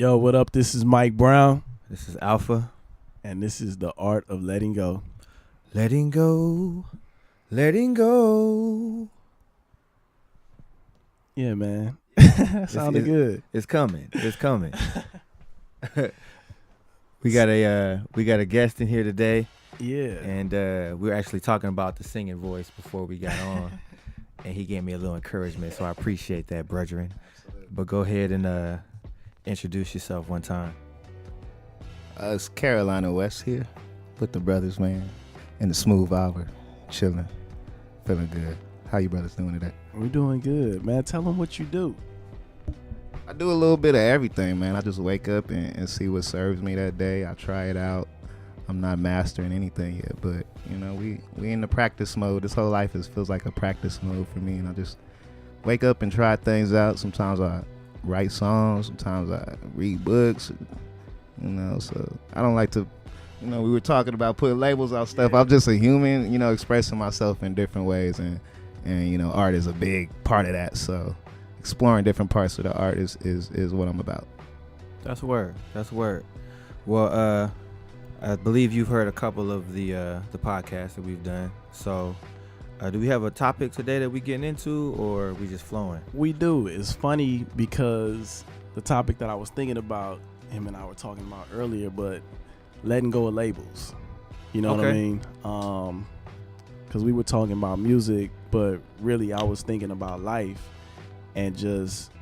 Yo, what up? This is Mike Brown. This is Alpha. And this is The Art of Letting Go. Letting go. Letting go. Yeah, man. Sounded good. It's coming. It's coming. We got a guest in here today. Yeah. And we were actually talking about the singing voice before we got on. And he gave me a little encouragement, so I appreciate that, brethren. Absolutely. But go ahead and introduce yourself one time. It's Carolina West here with the brothers, man. In the smooth hour, chilling, feeling good. How you brothers doing today? We're doing good, man. Tell them what you do. I do a little bit of everything, man. I just wake up and see what serves me that day. I try it out. I'm not mastering anything yet, but you know, we in the practice mode. This whole life feels like a practice mode for me, and I just wake up and try things out. Sometimes I write songs, sometimes I read books, you know, so I don't like to, you know, we were talking about putting labels on stuff. I'm just a human, you know, expressing myself in different ways, and you know, art is a big part of that, so exploring different parts of the art is what I'm about. That's word. Well, I believe you've heard a couple of the podcasts that we've done, so do we have a topic today that we getting into, or are we just flowing? We do. It's funny because the topic that I was thinking about, him and I were talking about earlier, but letting go of labels. You know what I mean? Because we were talking about music, but really I was thinking about life and just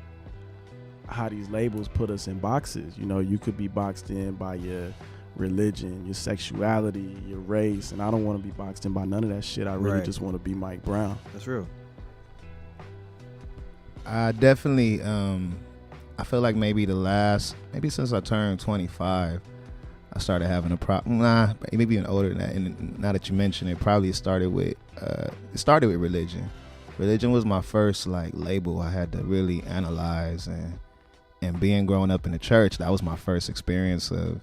how these labels put us in boxes. You know, you could be boxed in by your religion, your sexuality, your race, and I don't want to be boxed in by none of that shit. I really just want to be Mike Brown. That's real. I definitely I feel like maybe since I turned 25, I started having a problem. Maybe even older than that. And now that you mention it, probably it started with religion. Religion was my first like label I had to really analyze, and being growing up in the church, that was my first experience of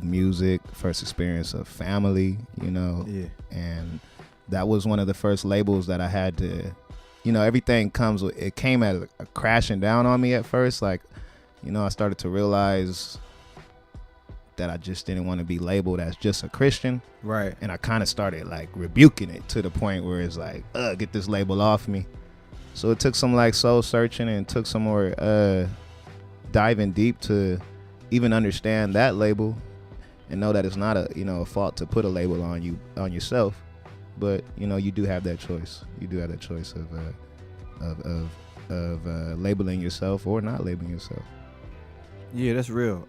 music, first experience of family, you know. Yeah. And that was one of the first labels that I had to, you know, everything came at a crashing down on me at first. Like, you know, I started to realize that I just didn't want to be labeled as just a Christian. Right. And I kind of started like rebuking it to the point where it's like, get this label off me. So it took some like soul searching and took some more diving deep to even understand that label and know that it's not a fault to put a label on yourself, but you know, you do have that choice. You do have that choice of labeling yourself or not labeling yourself. Yeah, that's real.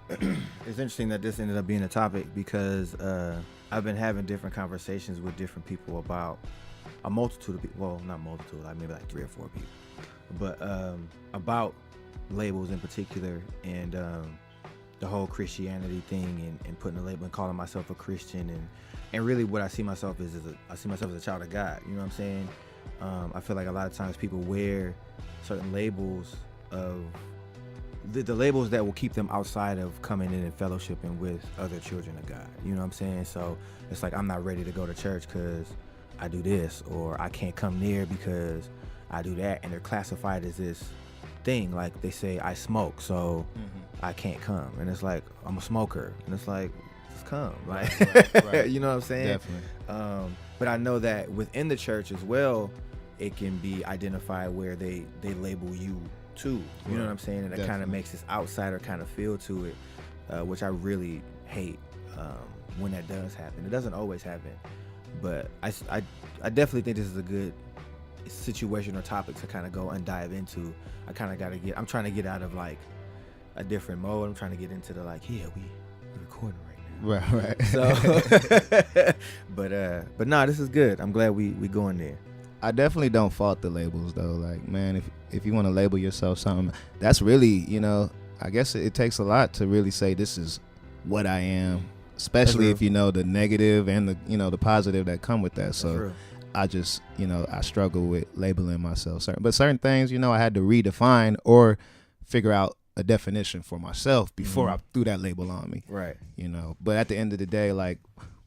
It's interesting that this ended up being a topic because I've been having different conversations with different people about a multitude of people. Well, not multitude, like maybe like 3 or 4 people, but about labels in particular, and the whole Christianity thing, and putting a label and calling myself a Christian, and really what I see myself as I see myself as a child of God. You know what I'm saying? I feel like a lot of times people wear certain labels of the labels that will keep them outside of coming in and fellowshipping with other children of God. You know what I'm saying? So it's like, I'm not ready to go to church because I do this, or I can't come near because I do that, and they're classified as this thing. Like they say, I smoke, so I can't come, and it's like, I'm a smoker, and it's like, just come, like, right. You know what I'm saying? Definitely. But I know that within the church as well, it can be identified where they label you too. You know what I'm saying? And it kind of makes this outsider kind of feel to it, which I really hate when that does happen. It doesn't always happen, but I definitely think this is a good situation or topic to kind of go and dive into. I'm trying to get out of like a different mode. I'm trying to get into the like, yeah, we're recording right now. Right. So, but nah, this is good. I'm glad we going there. I definitely don't fault the labels though. Like, man, if you want to label yourself something, that's really, you know, I guess it takes a lot to really say this is what I am, especially if you know the negative and the, you know, the positive that come with that. So I just, you know, I struggle with labeling myself certain things, you know, I had to redefine or figure out a definition for myself before I threw that label on me. Right. You know, but at the end of the day, like,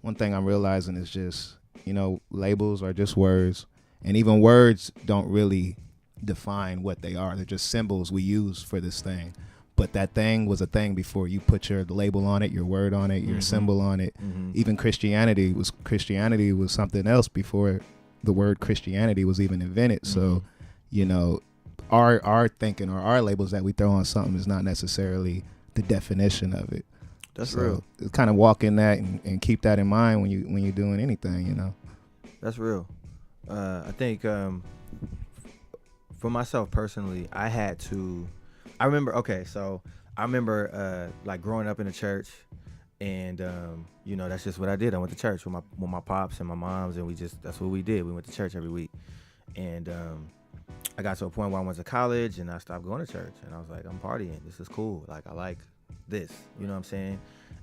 one thing I'm realizing is just, you know, labels are just words, and even words don't really define what they are. They're just symbols we use for this thing. but that thing was a thing before you put your label on it, your word on it, your symbol on it. Even Christianity was something else before the word Christianity was even invented. So, you know, our thinking or our labels that we throw on something is not necessarily the definition of it. That's so real. It's kind of walk in that and keep that in mind when you're doing anything, you know. That's real. I think for myself personally, I remember like growing up in the church, and you know, that's just what I did. I went to church with my pops and my moms, and that's what we did. We went to church every week, and I got to a point where I went to college and I stopped going to church, and I was like, I'm partying. This is cool. Like, I like this. You know what I'm saying?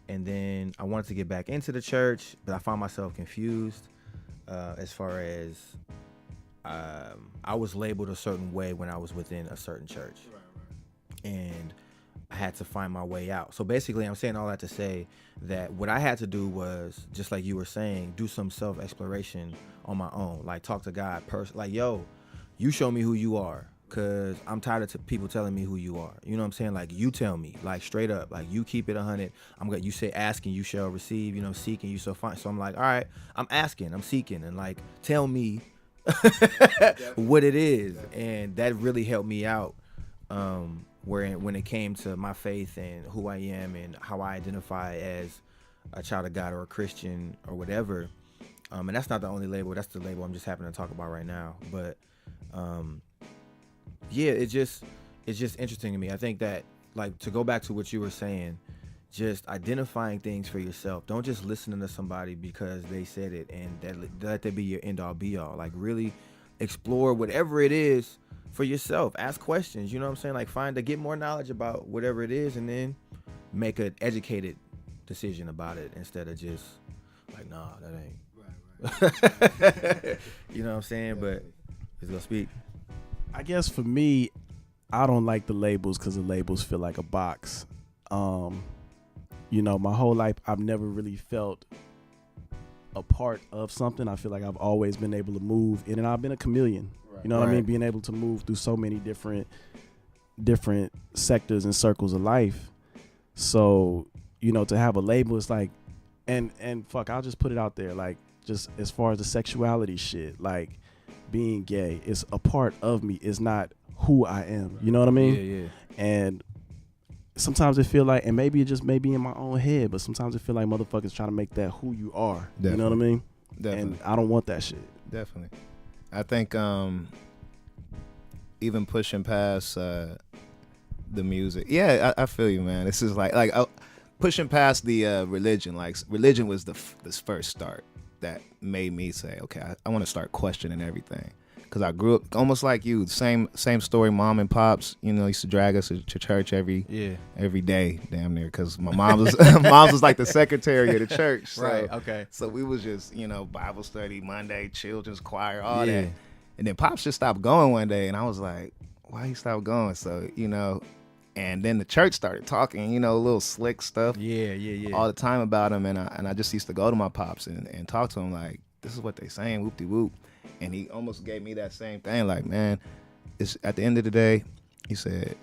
And then I wanted to get back into the church, but I found myself confused as far as I was labeled a certain way when I was within a certain church. And I had to find my way out. So basically, I'm saying all that to say that what I had to do was, just like you were saying, do some self-exploration on my own. Like, talk to God like, yo, you show me who you are, because I'm tired of people telling me who you are. You know what I'm saying? Like, you tell me, like, straight up, like, you keep it 100. You say asking, you shall receive, you know, seeking, you shall find. So I'm like, all right, I'm asking, I'm seeking, and like, tell me what it is. And that really helped me out when it came to my faith and who I am and how I identify as a child of God or a Christian or whatever. And that's not the only label. That's the label I'm just happening to talk about right now. But yeah, it's just interesting to me. I think that, like, to go back to what you were saying, just identifying things for yourself. Don't just listening to somebody because they said it and let that be your end all be all. Like, really explore whatever it is for yourself. Ask questions, you know what I'm saying? Like, get more knowledge about whatever it is, and then make an educated decision about it instead of just like, nah, that ain't right. You know what I'm saying? But it's gonna speak. I guess for me, I don't like the labels because the labels feel like a box. You know, my whole life, I've never really felt a part of something. I feel like I've always been able to move in, and I've been a chameleon. Right. You know what I mean? Being able to move through so many different sectors and circles of life. So, you know, to have a label, it's like, and fuck, I'll just put it out there. Like, just as far as the sexuality shit, like, being gay is a part of me. It's not who I am. You know what I mean? Yeah. And sometimes it feel like, and maybe it just may be in my own head, but sometimes it feel like motherfuckers trying to make that who you are. Definitely. You know what I mean? Definitely. And I don't want that shit. Definitely. I think even pushing past the music. Yeah, I feel you, man. This is like pushing past the religion. Like, religion was this first start that made me say, okay, I want to start questioning everything. Because I grew up almost like you, same story. Mom and pops, you know, used to drag us to church every day, damn near. Because my mom was like the secretary of the church. So, right. Okay. So we was just, you know, Bible study Monday, children's choir, all that. And then pops just stopped going one day, and I was like, why he stopped going? So, you know, and then the church started talking, you know, a little slick stuff. Yeah. All the time about him, and I just used to go to my pops and talk to him like, this is what they saying, whoop-de-whoop. And he almost gave me that same thing, like, man, it's at the end of the day, he said,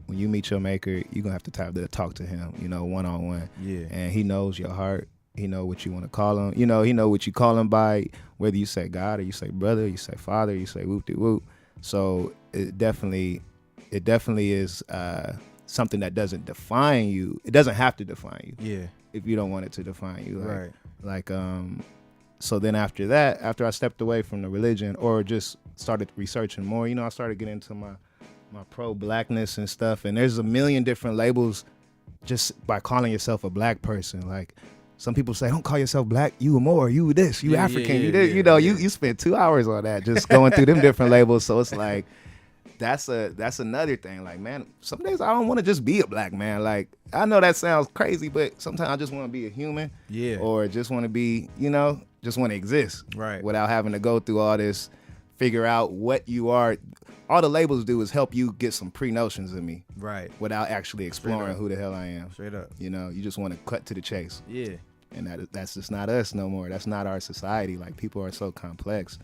when you meet your maker, you're going to have to talk to him, you know, one-on-one. Yeah. And he knows your heart. He know what you want to call him. You know, he know what you call him by, whether you say God or you say brother, you say father, you say whoop-de-whoop. So it definitely is something that doesn't define you. It doesn't have to define you. Yeah. If you don't want it to define you. Right. Like, so then after that, after I stepped away from the religion or just started researching more, you know, I started getting into my pro-blackness and stuff. And there's a million different labels just by calling yourself a black person. Like, some people say, don't call yourself black, you more, you this, you African, you this. You know, you spend 2 hours on that just going through them different labels. So it's like, that's another thing. Like, man, some days I don't want to just be a black man. Like, I know that sounds crazy, but sometimes I just want to be a human. Yeah. Or just want to be, you know, just want to exist. Right. Without having to go through all this, figure out what you are. All the labels do is help you get some pre-notions of me. Right. Without actually exploring who the hell I am. Straight up. You know, you just want to cut to the chase. Yeah. And that's just not us no more. That's not our society. Like, people are so complex.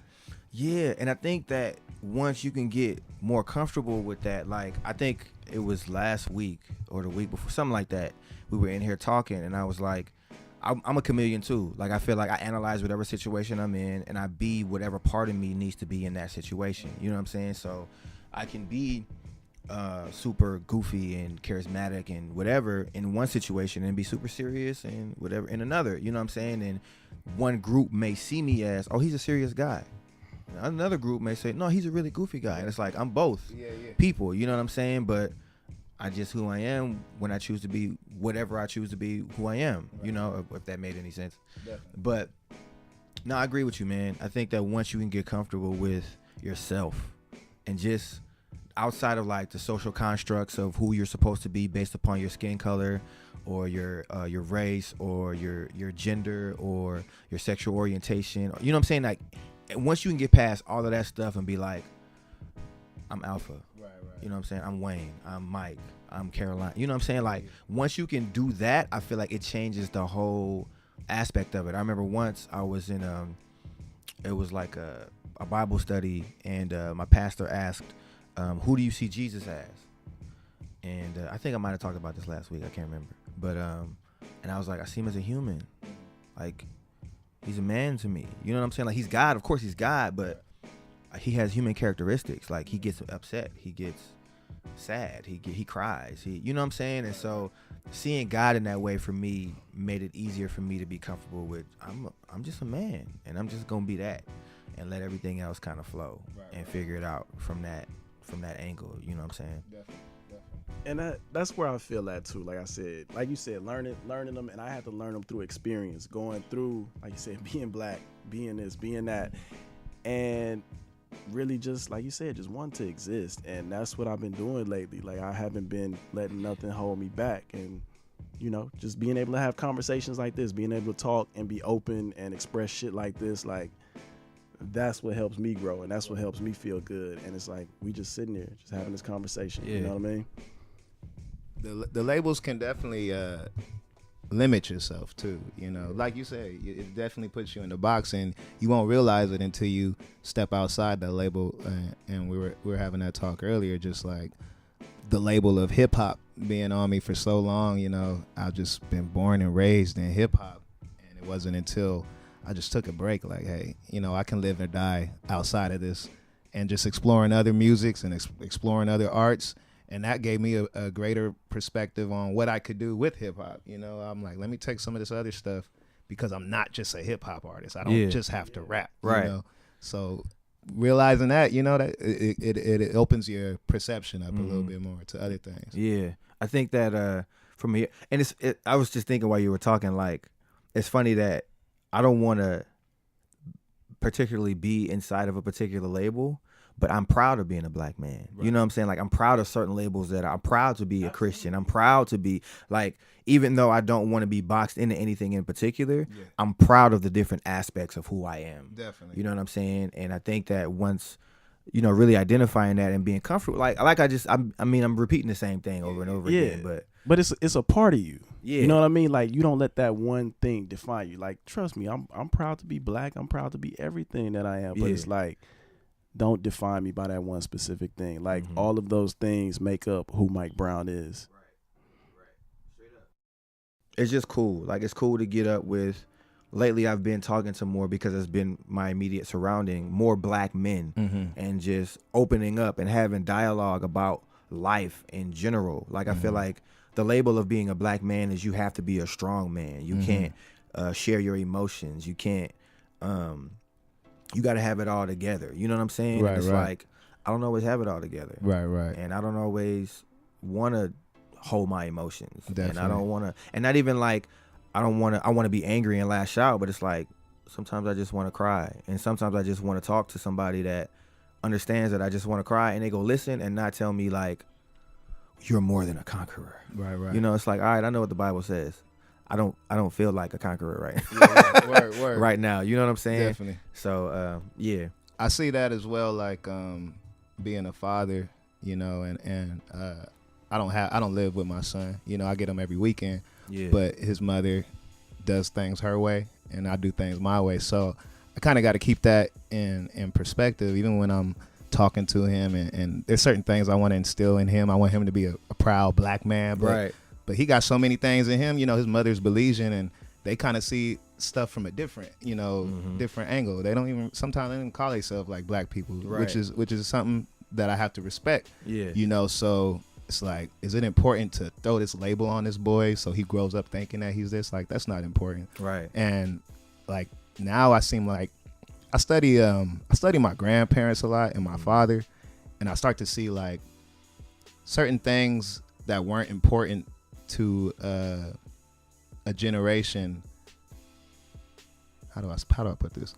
Yeah, and I think that once you can get more comfortable with that, like I think it was last week or the week before, something like that, we were in here talking, and I was like, I'm a chameleon too. Like I feel like I analyze whatever situation I'm in, and I be whatever part of me needs to be in that situation. You know what I'm saying? So I can be super goofy and charismatic and whatever in one situation, and be super serious and whatever in another. You know what I'm saying? And one group may see me as, oh, he's a serious guy. Another group may say, no, he's a really goofy guy. And it's like, I'm both people, you know what I'm saying? But I just who I am when I choose to be whatever I choose to be who I am, you know, if that made any sense. Definitely. But no, I agree with you, man. I think that once you can get comfortable with yourself and just outside of like the social constructs of who you're supposed to be based upon your skin color or your race or your gender or your sexual orientation, you know what I'm saying? Like, once you can get past all of that stuff and be like, I'm Alpha, right. You know what I'm saying? I'm Wayne, I'm Mike, I'm Caroline. You know what I'm saying? Like, once you can do that, I feel like it changes the whole aspect of it. I remember once I was in, it was like a Bible study, and my pastor asked, who do you see Jesus as? And I think I might have talked about this last week. I can't remember. But, and I was like, I see him as a human. Like, he's a man to me. You know what I'm saying? Like, he's God. Of course he's God, but he has human characteristics. Like, he gets upset. He gets sad. He cries. You know what I'm saying? And so seeing God in that way for me made it easier for me to be comfortable with, I'm just a man, and I'm just going to be that and let everything else kind of flow and figure it out from that angle. You know what I'm saying? Definitely. And that's where I feel that too. Like I said, like you said, learning them, and I had to learn them through experience, going through, like you said, being black, being this, being that, and really just, like you said, just want to exist. And that's what I've been doing lately. Like, I haven't been letting nothing hold me back, and you know, just being able to have conversations like this, being able to talk and be open and express shit like this, like, that's what helps me grow, and that's what helps me feel good. And it's like, we just sitting there just having this conversation. You know what I mean? The labels can definitely limit yourself too. You know, like you say, it definitely puts you in the box, and you won't realize it until you step outside that label. And we were having that talk earlier, just like the label of hip hop being on me for so long. You know, I've just been born and raised in hip hop, and it wasn't until I just took a break, like, hey, you know, I can live or die outside of this, and just exploring other musics and exploring other arts. And that gave me a greater perspective on what I could do with hip hop. You know, I'm like, let me take some of this other stuff, because I'm not just a hip hop artist. I don't just have to rap. Right. You know? So realizing that, you know, that it opens your perception up a little bit more to other things. Yeah. I think that for me, and I was just thinking while you were talking, like, it's funny that I don't want to particularly be inside of a particular label, but I'm proud of being a black man. Right. You know what I'm saying? Like, I'm proud of certain labels that I'm proud to be a Christian. I'm proud to be, like, even though I don't want to be boxed into anything in particular, I'm proud of the different aspects of who I am. Definitely. You know what I'm saying? And I think that once, you know, really identifying that and being comfortable, I'm repeating the same thing over and over again, but it's a part of you. Yeah. You know what I mean? Like, you don't let that one thing define you. Like, trust me, I'm proud to be black. I'm proud to be everything that I am. But it's like, don't define me by that one specific thing. Like, all of those things make up who Mike Brown is. Right. Straight up. It's just cool. Like, it's cool to get up with. Lately, I've been talking to more, because it's been my immediate surrounding, more black men, and just opening up and having dialogue about life in general. Like, I feel like the label of being a black man is you have to be a strong man. You can't share your emotions. You can't. You got to have it all together. You know what I'm saying? Right, and it's right. like, I don't always have it all together. Right. And I don't always want to hold my emotions. Definitely. And I don't want to, and not even like, I want to be angry and lash out, but it's like, sometimes I just want to cry. And sometimes I just want to talk to somebody that understands that I just want to cry, and they go listen and not tell me like, you're more than a conqueror. Right. You know, it's like, all right, I know what the Bible says. I don't feel like a conqueror word. Right now. You know what I'm saying? Definitely. So, yeah. I see that as well, like being a father, you know, and I don't live with my son. You know, I get him every weekend. Yeah. But his mother does things her way, and I do things my way. So kind of got to keep that in perspective, even when I'm talking to him. And there's certain things I want to instill in him. I want him to be a proud black man. But he got so many things in him. You know, his mother's Belizean, and they kind of see stuff from a different, different angle. They don't even, sometimes they don't even call themselves like black people, which is something that I have to respect. Yeah. You know, so it's like, is it important to throw this label on this boy so he grows up thinking that he's this? Like, that's not important. Right. And like now I seem like I study my grandparents a lot and my father, and I start to see like certain things that weren't important to a generation. How do I put this?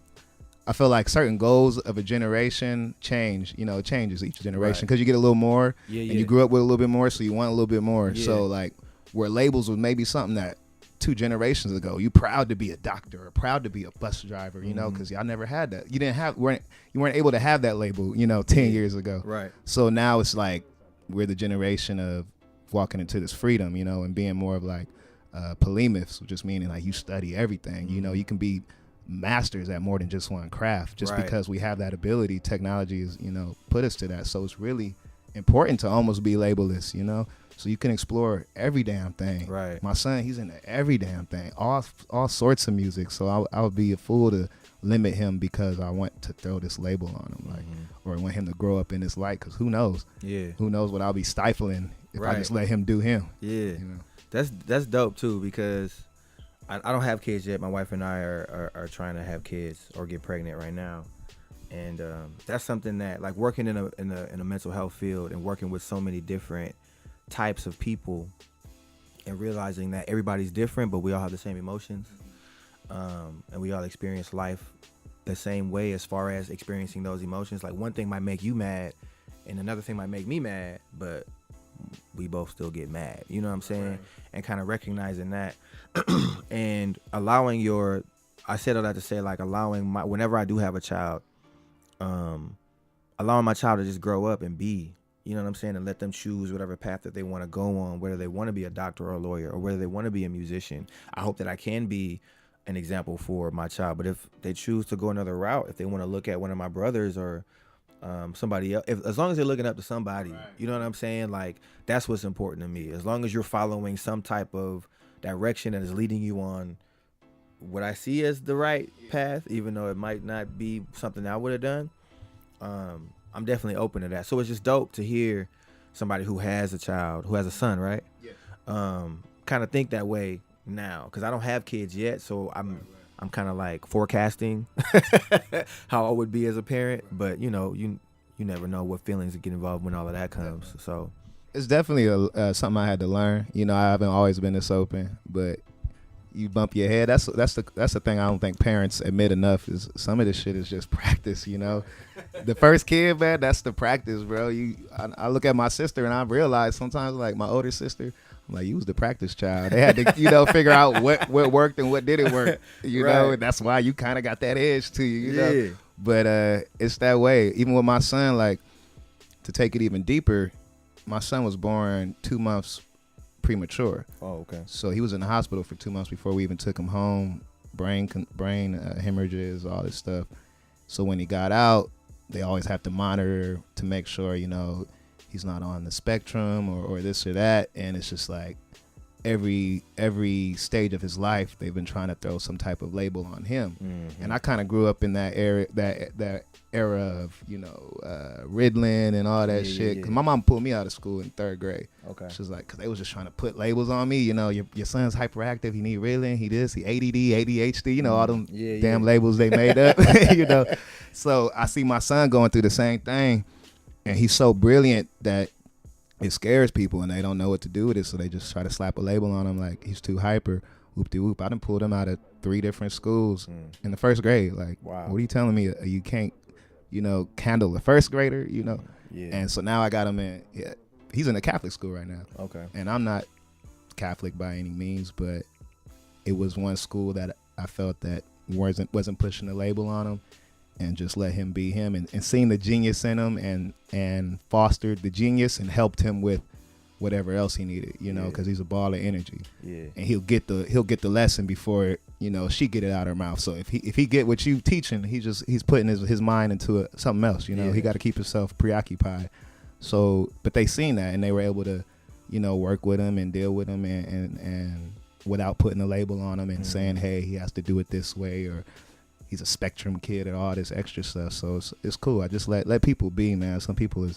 I feel like certain goals of a generation change. You know, it changes each generation because you get a little more, and you grew up with a little bit more, so you want a little bit more. Yeah. So like, where labels was maybe something that 2 generations ago, you proud to be a doctor or proud to be a bus driver, you know, because y'all never had that. You weren't able to have that label, 10 years ago. Right. So now it's like we're the generation of walking into this freedom, and being more of like polymaths, just meaning like you study everything. You can be masters at more than just one craft just because we have that ability. Technology is, put us to that. So it's really important to almost be labelless, so you can explore every damn thing. Right. My son, he's into every damn thing, all sorts of music. So I would be a fool to limit him because I want to throw this label on him, like, or I want him to grow up in this light. Because who knows? Yeah. Who knows what I'll be stifling if I just let him do him. Yeah. That's dope too, because I don't have kids yet. My wife and I are trying to have kids or get pregnant right now. And that's something that, like, working in a mental health field and working with so many different types of people and realizing that everybody's different, but we all have the same emotions, and we all experience life the same way as far as experiencing those emotions. Like, one thing might make you mad and another thing might make me mad, but we both still get mad, you know what I'm saying? Right. And kind of recognizing that and allowing I said all that to say, like, whenever I do have a child, allowing my child to just grow up and be, you know what I'm saying, and let them choose whatever path that they want to go on, whether they want to be a doctor or a lawyer or whether they want to be a musician. I hope that I can be an example for my child. But if they choose to go another route, if they want to look at one of my brothers or somebody else, as long as they're looking up to somebody, you know what I'm saying? Like, that's what's important to me. As long as you're following some type of direction that is leading you on what I see as the right path, even though it might not be something I would have done, I'm definitely open to that. So it's just dope to hear somebody who has a child, who has a son, right? Yeah. Kind of think that way now, because I don't have kids yet, so I'm kind of like forecasting how I would be as a parent. But you never know what feelings get involved when all of that comes. So it's definitely something I had to learn. I haven't always been this open, but you bump your head. That's the thing I don't think parents admit enough, is some of this shit is just practice. The first kid, man, that's the practice, bro. I look at my sister and I realize sometimes, like, my older sister, I'm like, you was the practice child. They had to figure out what worked and what didn't work, know, and that's why you kind of got that edge to you, know. But it's that way. Even with my son, like, to take it even deeper, my son was born 2 months premature. Oh, okay. So he was in the hospital for 2 months before we even took him home. Brain hemorrhages, all this stuff. So when he got out, they always have to monitor to make sure, he's not on the spectrum or this or that. And it's just like every stage of his life, they've been trying to throw some type of label on him. Mm-hmm. And I kind of grew up in that era, that era of, Ritalin and all that shit. Because my mom pulled me out of school in 3rd grade. Okay. She was like, because they was just trying to put labels on me. Your son's hyperactive. He need Ritalin. He this. He ADD, ADHD. All them damn labels they made up. So I see my son going through the same thing, and he's so brilliant that it scares people, and they don't know what to do with it. So they just try to slap a label on him, like he's too hyper. Whoop-de-whoop. I done pulled him out of 3 different schools in the 1st grade. Like, wow. What are you telling me? You can't, handle a 1st grader, Yeah. And so now I got him in. Yeah, he's in a Catholic school right now. Okay. And I'm not Catholic by any means, but it was one school that I felt that wasn't pushing the label on him, and just let him be him, and seen the genius in him, and fostered the genius and helped him with whatever else he needed, you know, because he's a ball of energy. Yeah. And he'll get the lesson before, you know, she get it out of her mouth. So if he get what you teaching, he's putting his mind into something else, you know. He got to keep himself preoccupied. So, but they seen that, and they were able to, you know, work with him and deal with him and without putting a label on him and saying, hey, he has to do it this way, or he's a spectrum kid and all this extra stuff. So it's cool. I just let people be, man. Some people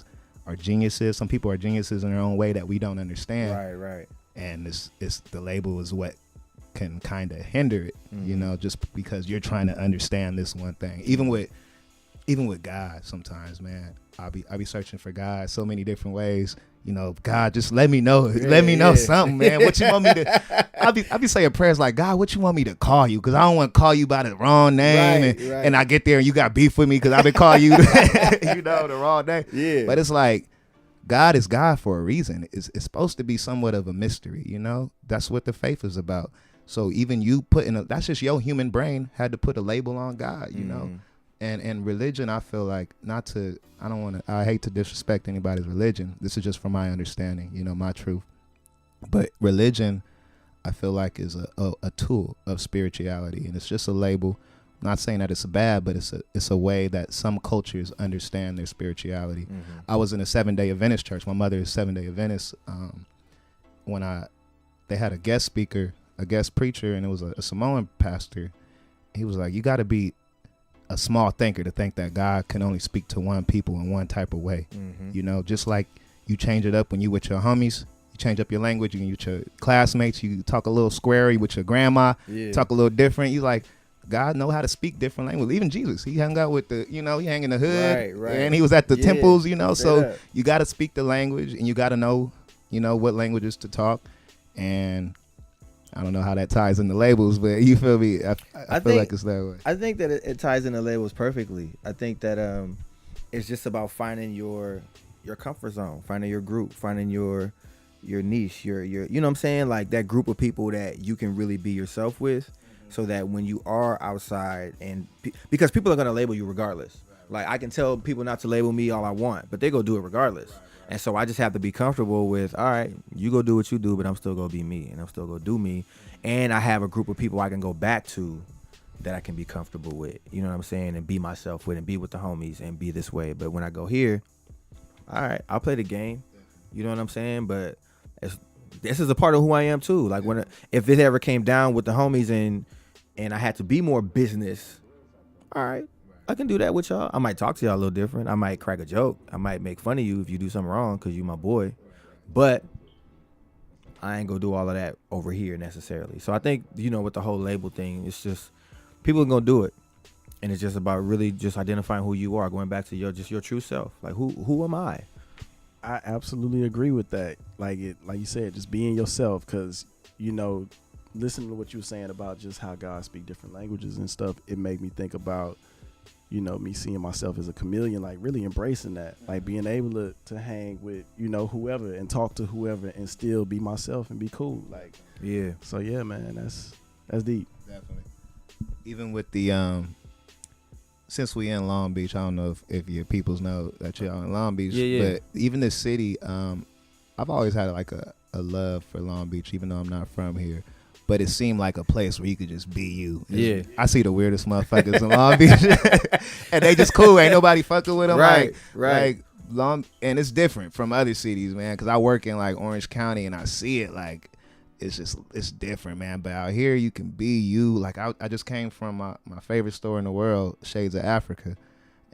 are geniuses. Some people are geniuses in their own way that we don't understand. Right. And it's the label is what can kind of hinder it, you know, just because you're trying to understand this one thing. Even with God, sometimes, man, I'll be searching for God so many different ways. You know, God, just let me know. Let me know something, man. What you want me to? I'll be saying prayers like, God, what you want me to call you? Because I don't want to call you by the wrong name, and I get there and you got beef with me because I've been calling you, you know, the wrong name. Yeah. But it's like, God is God for a reason. It's supposed to be somewhat of a mystery, you know. That's what the faith is about. So even you that's just your human brain had to put a label on God, you know. And religion, I feel like, I hate to disrespect anybody's religion. This is just from my understanding, you know, my truth. But religion, I feel like, is a tool of spirituality, and it's just a label. I'm not saying that it's bad, but it's a way that some cultures understand their spirituality. I was in a 7-day Adventist church. My mother is 7-day Adventist. When they had a guest speaker, a guest preacher, and it was a Samoan pastor. He was like, you got to be a small thinker to think that God can only speak to one people in one type of way. You know, just like you change it up when you with your homies, you change up your language, you with your classmates, you talk a little squarey with your grandma, talk a little different. You like, God know how to speak different language. Even Jesus, he hung out with he hang in the hood, and he was at the temples, you know. So you got to speak the language, and you got to know, you know, what languages to talk. And I don't know how that ties into labels, but you feel me? I feel like it's that way. I think that it ties into labels perfectly. I think that it's just about finding your comfort zone, finding your group, finding your niche, your you know what I'm saying? Like that group of people that you can really be yourself with, so that when you are outside, and because people are going to label you regardless. Like I can tell people not to label me all I want, but they go do it regardless. And so I just have to be comfortable with, all right, you go do what you do, but I'm still going to be me, and I'm still going to do me. And I have a group of people I can go back to that I can be comfortable with, you know what I'm saying, and be myself with, and be with the homies and be this way. But when I go here, all right, I'll play the game, you know what I'm saying? But this is a part of who I am too. Like if it ever came down with the homies and I had to be more business, all right, I can do that with y'all. I might talk to y'all a little different. I might crack a joke. I might make fun of you if you do something wrong because you my boy. But I ain't gonna do all of that over here necessarily. So I think, you know, with the whole label thing, it's just people are gonna do it. And it's just about really just identifying who you are, going back to your true self. Like who am I? I absolutely agree with that. Like you said, just being yourself, because, you know, listening to what you were saying about just how God speak different languages and stuff, it made me think about, you know, me seeing myself as a chameleon, like really embracing that, like being able to hang with, you know, whoever and talk to whoever and still be myself and be cool. Like, yeah. So yeah, man, that's deep. Definitely. Even with the since we in Long Beach, I don't know if your peoples know that you're in Long Beach, but even the city, I've always had like a love for Long Beach, even though I'm not from here. But it seemed like a place where you could just be you. I see the weirdest motherfuckers in Long Beach, and they just cool. Ain't nobody fucking with them. Right. Like and it's different from other cities, man. Because I work in like Orange County, and I see it like it's different, man. But out here, you can be you. Like I just came from my favorite store in the world, Shades of Africa,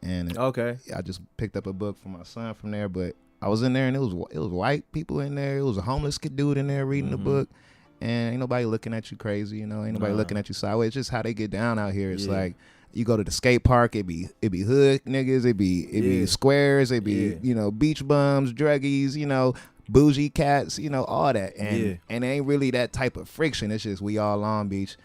and I just picked up a book for my son from there. But I was in there, and it was white people in there. It was a homeless dude in there reading the book. And ain't nobody looking at you crazy, you know. Ain't nobody looking at you sideways. It's just how they get down out here. It's like you go to the skate park, it be hood niggas, it be squares, it be you know, beach bums, druggies, you know, bougie cats, you know, all that. And it ain't really that type of friction. It's just we all Long Beach,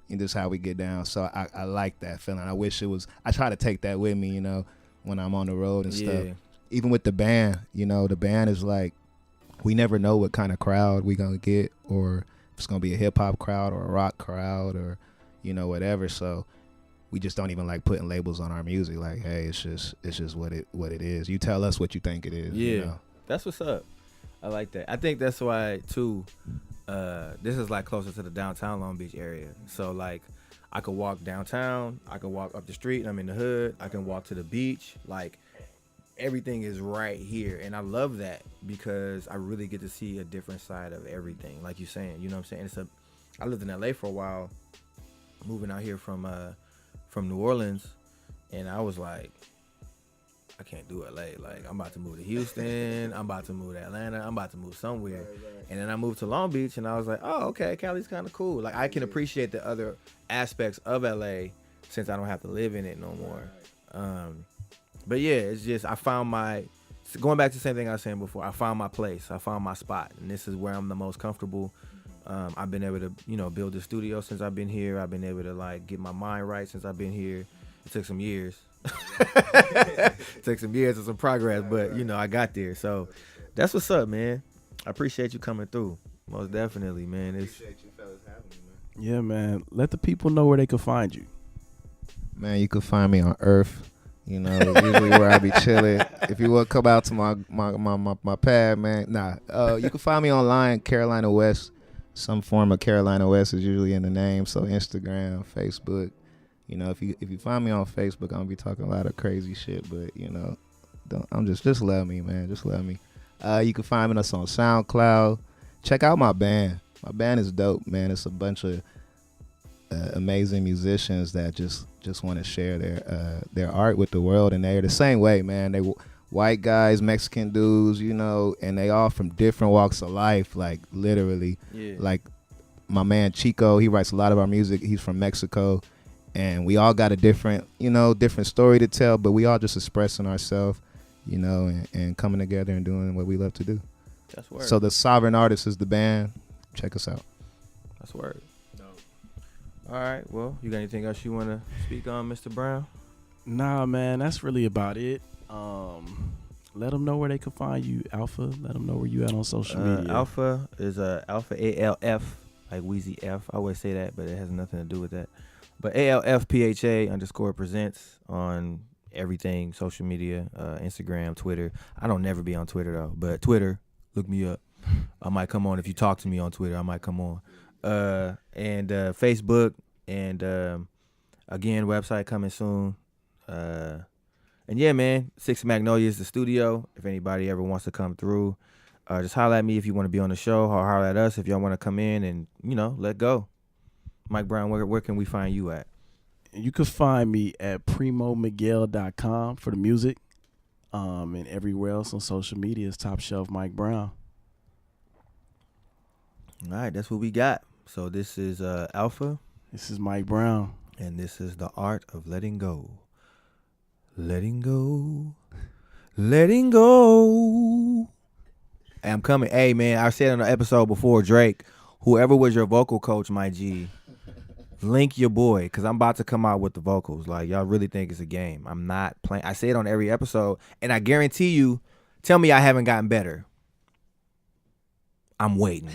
and just how we get down. So I like that feeling. I wish it was. I try to take that with me, you know, when I'm on the road and stuff. Even with the band, you know, the band is like, we never know what kind of crowd we gonna get, or if it's gonna be a hip hop crowd or a rock crowd or, you know, whatever. So we just don't even like putting labels on our music. Like, hey, it's just what it is. You tell us what you think it is. Yeah, you know? That's what's up. I like that. I think that's why too. This is like closer to the downtown Long Beach area. So like, I could walk downtown. I can walk up the street. And I'm in the hood. I can walk to the beach. Like, everything is right here, and I love that because I really get to see a different side of everything. Like you're saying, you know what I'm saying? I lived in LA for a while, moving out here from New Orleans, and I was like, I can't do LA. Like, I'm about to move to Houston. I'm about to move to Atlanta. I'm about to move somewhere. And then I moved to Long Beach, and I was like, oh, okay, Cali's kind of cool. Like, I can appreciate the other aspects of LA since I don't have to live in it no more. But yeah, it's just, I found going back to the same thing I was saying before, I found my place. I found my spot, and this is where I'm the most comfortable. I've been able to, build the studio since I've been here. I've been able to, like, get my mind right since I've been here. It took some years. It took some years and some progress, but, I got there. So that's what's up, man. I appreciate you coming through. Most definitely, man. Appreciate you fellas having me, man. Yeah, man. Let the people know where they can find you. Man, you can find me on Earth. Usually where I be chilling. If you want to come out to my pad, man. You can find me online, Carolina West. Some form of Carolina West is usually in the name. So Instagram, Facebook. If you find me on Facebook, I'm gonna be talking a lot of crazy shit. But just love me, man. Just love me. You can find us on SoundCloud. Check out my band. My band is dope, man. It's a bunch of amazing musicians that just want to share their art with the world, and they're the same way, man. They white guys, Mexican dudes, and they all from different walks of life, like literally. Yeah. Like my man Chico, he writes a lot of our music. He's from Mexico, and we all got a different story to tell, but we all just expressing ourselves, and coming together and doing what we love to do. That's word. So the Sovereign Artist is the band. Check us out. That's word. All right, well, you got anything else you want to speak on, Mr. Brown? Nah, man, that's really about it. Let them know where they can find you, Alpha. Let them know where you at on social media. Alpha is Alpha ALF, like Weezy F. I always say that, but it has nothing to do with that. But ALFPHA_presents on everything, social media, Instagram, Twitter. I don't never be on Twitter, though, but Twitter, look me up. I might come on. If you talk to me on Twitter, I might come on. And Facebook, and again, website coming soon. And yeah, man, 6 Magnolia is the studio. If anybody ever wants to come through, just holler at me if you want to be on the show, or holler at us if y'all want to come in and, let go. Mike Brown, where can we find you at? You can find me at primomiguel.com for the music. And everywhere else on social media is Top Shelf Mike Brown. All right, that's what we got. So this is Alpha. This is Mike Brown. And this is The Art of Letting Go. Letting go. Letting go. Hey, I'm coming. Hey, man, I said on the episode before, Drake, whoever was your vocal coach, my G, link your boy, because I'm about to come out with the vocals. Like, y'all really think it's a game. I'm not playing. I say it on every episode, and I guarantee you, tell me I haven't gotten better. I'm waiting.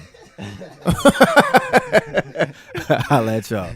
I'll let y'all.